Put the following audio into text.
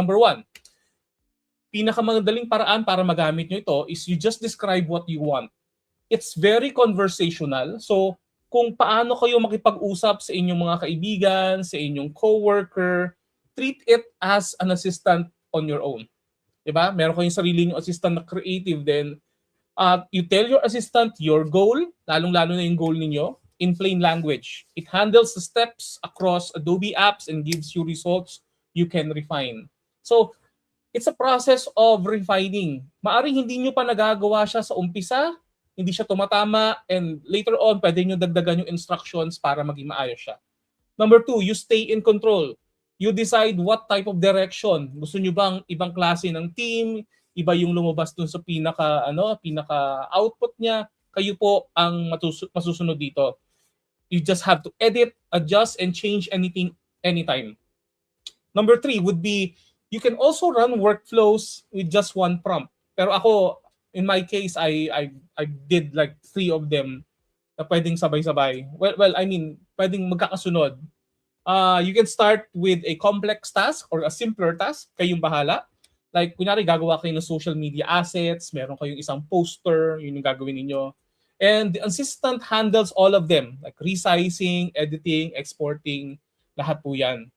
Number one, pinakamadaling paraan para magamit nyo ito is you just describe what you want. It's very conversational. So, kung paano kayo makipag-usap sa inyong mga kaibigan, sa inyong coworker, treat it as an assistant on your own. Diba? Meron kayong sarili yung assistant na creative din. You tell your assistant your goal, lalong-lalo na yung goal ninyo, in plain language. It handles the steps across Adobe apps and gives you results you can refine. So, it's a process of refining. Maaring hindi nyo pa nagagawa siya sa umpisa, hindi siya tumatama, and later on, pwede nyo dagdagan yung instructions para maging maayos siya. Number two, you stay in control. You decide what type of direction. Gusto nyo bang ibang klase ng team? Iba yung lumabas dun sa pinaka output niya? Kayo po ang masusunod dito. You just have to edit, adjust, and change anything anytime. Number three would be, you can also run workflows with just one prompt. Pero ako, in my case, I did like 3 of them na pwedeng sabay-sabay. Well, I mean, pwedeng magkakasunod. You can start with a complex task or a simpler task. Kayong bahala. Like, kunyari, gagawa kayo ng social media assets, meron kayong isang poster, yun yung gagawin ninyo. And the assistant handles all of them, like resizing, editing, exporting, lahat po yan.